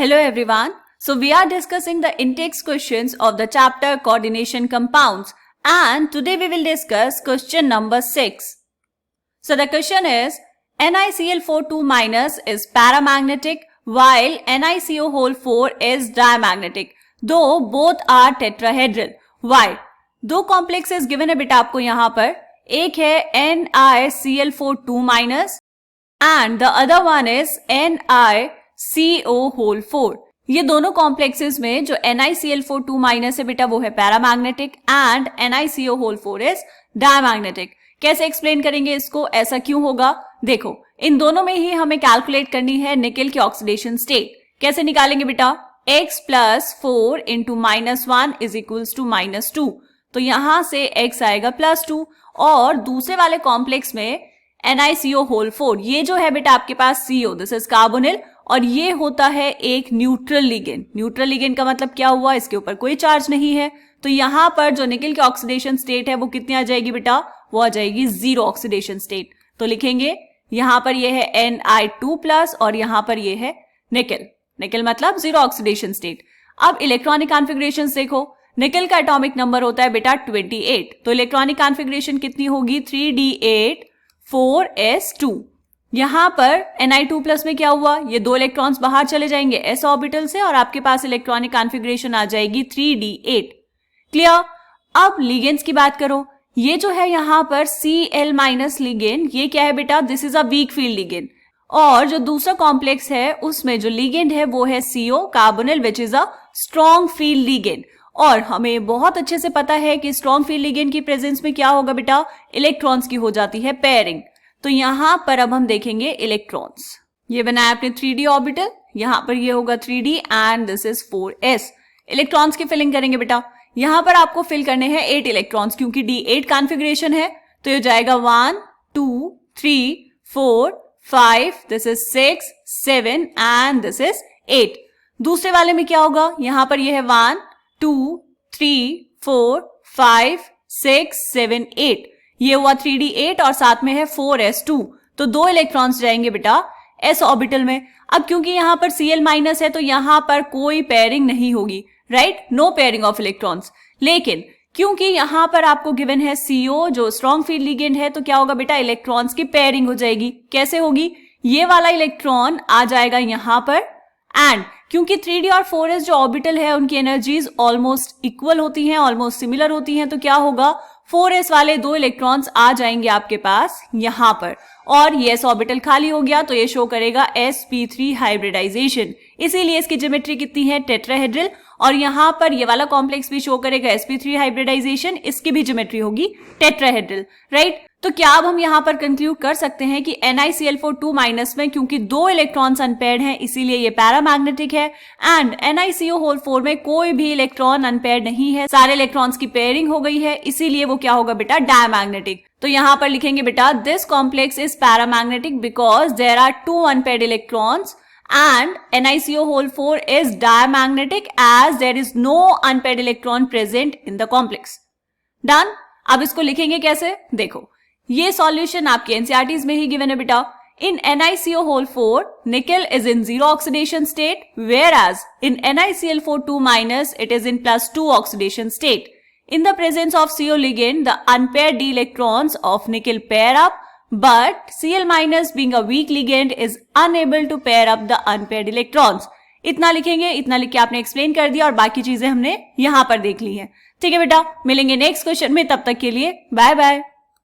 Hello everyone. So we are discussing the intakes questions of the chapter coordination compounds and today we will discuss question number 6. So the question is NiCl4 2- is paramagnetic while NiCO4 is diamagnetic though both are tetrahedral. Why? दो complexes given है बेटा आपको यहाँ पर. एक है NiCl4 2- and the other one is NiCO4. ये दोनों कॉम्प्लेक्सेस में जो NiCl4 है बेटा वो है paramagnetic and NiCO4 is diamagnetic. कैसे एक्सप्लेन करेंगे इसको, ऐसा क्यों होगा? देखो, इन दोनों में ही हमें कैलकुलेट करनी है निकेल की ऑक्सीडेशन स्टेट. कैसे निकालेंगे बेटा? x + 4 × -1 = -2. तो यहां से x आएगा +2 और दूसरे वाले कॉम्प्लेक्स में NiCO4 ये जो है बेटा आपके पास CO, दिस इज कार्बोनिल, और ये होता है एक न्यूट्रल लिगेंड. न्यूट्रल लिगेंड का मतलब क्या हुआ? इसके ऊपर कोई चार्ज नहीं है. तो यहां पर जो निकेल की ऑक्सीडेशन स्टेट है वो कितनी आ जाएगी बेटा? वो आ जाएगी 0 ऑक्सीडेशन स्टेट. तो लिखेंगे यहां पर ये है Ni2+ और यहां पर ये है निकेल. निकेल मतलब 0 ऑक्सीडेशन स्टेट. अब इलेक्ट्रॉनिक कॉन्फ़िगरेशंस देखो. निकेल का एटॉमिक नंबर होता है बेटा 28. तो इलेक्ट्रॉनिक कॉन्फ़िगरेशन कितनी होगी? 3d8 4s2. यहां पर Ni2+ में क्या हुआ? ये दो इलेक्ट्रॉन्स बाहर चले जाएंगे s ऑर्बिटल से और आपके पास इलेक्ट्रॉनिक कॉन्फ़िगरेशन आ जाएगी 3d8. क्लियर? अब लिगेंड्स की बात करो. ये जो है यहां पर Cl- लिगेंड, ये क्या है बेटा? This is a weak field ligand. और जो दूसरा कॉम्प्लेक्स है उसमें जो लिगेंड है वो है CO, carbonyl, which is a strong field ligand. और हमें बहुत अच्छे से पता है कि स्ट्रॉन्ग फील्ड लिगेंड की प्रेजेंस में क्या होगा बेटा? इलेक्ट्रॉन्स की हो जाती है पेयरिंग. तो यहां पर अब हम देखेंगे इलेक्ट्रॉन्स. ये बनाया आपने 3d ऑर्बिटल, यहां पर ये होगा 3d and this is 4s. Electrons की फिलिंग करेंगे बेटा. यहां पर आपको फिल करने हैं 8 इलेक्ट्रॉन्स क्योंकि d8 कॉन्फ़िगरेशन है. तो ये जाएगा 1 2 3 4 5, this is 6 7 and this is 8. दूसरे वाले में क्या होगा? यहां पर ये है 1 2 3 4 5 6 7 8. ये हुआ 3d8 और साथ में है 4s2. तो दो इलेक्ट्रॉन्स जाएंगे बेटा s ऑर्बिटल में. अब क्योंकि यहां पर Cl- है तो यहां पर कोई पेयरिंग नहीं होगी, right? No pairing of electrons. लेकिन क्योंकि यहां पर आपको गिवन है CO जो स्ट्रॉन्ग फील्ड लिगेंड है, तो क्या होगा बेटा? इलेक्ट्रॉन्स की पेयरिंग हो जाएगी. कैसे होगी? ये वाला इलेक्ट्रॉन आ जाएगा यहां पर एंड क्योंकि 3d और 4s जो ऑर्बिटल है उनकी एनर्जीज ऑलमोस्ट इक्वल होती हैं, ऑलमोस्ट सिमिलर होती हैं, तो क्या होगा? 4s वाले दो इलेक्ट्रॉन्स आ जाएंगे आपके पास यहां पर और ये s ऑर्बिटल खाली हो गया तो ये शो करेगा sp3 हाइब्रिडाइजेशन. इसीलिए इसकी ज्योमेट्री कितनी है? टेट्राहेड्रल. और यहां पर ये वाला कॉम्प्लेक्स भी शो करेगा sp3 हाइब्रिडाइजेशन, इसकी भी ज्योमेट्री होगी टेट्राहेड्रल, राइट? तो क्या अब हम यहां पर कंक्लूड कर सकते हैं कि NiCl4 में क्योंकि दो इलेक्ट्रॉन्स अनपेयर्ड हैं इसीलिए ये पैरामैग्नेटिक है एंड NiCO4 में कोई भी इलेक्ट्रॉन अनपेयर्ड नहीं है, सारे इलेक्ट्रॉन्स की पेयरिंग हो गई है, इसीलिए वो क्या होगा बेटा? डायमैग्नेटिक. तो यहां पर लिखेंगे बेटा this complex is paramagnetic because there are 2 unpaired electrons and NiCO4 is diamagnetic as there is no unpaired electron present in the complex. Done? अब इसको लिखेंगे कैसे? देखो, ये सॉल्यूशन आपके एनसीईआरटीज में ही गिवन है बेटा. In NiCO4, nickel is in 0 oxidation state, whereas in NiCl4 it is in +2 oxidation state. In the presence of CO ligand, the unpaired d electrons of nickel pair up, but Cl- being a weak ligand is unable to pair up the unpaired electrons. इतना लिखेंगे, इतना लिख के आपने explain कर दिया और बाकी चीजें हमने यहां पर देख ली हैं. ठीक है बेटा, मिलेंगे नेक्स्ट क्वेश्चन में. तब तक के लिए बाय बाय.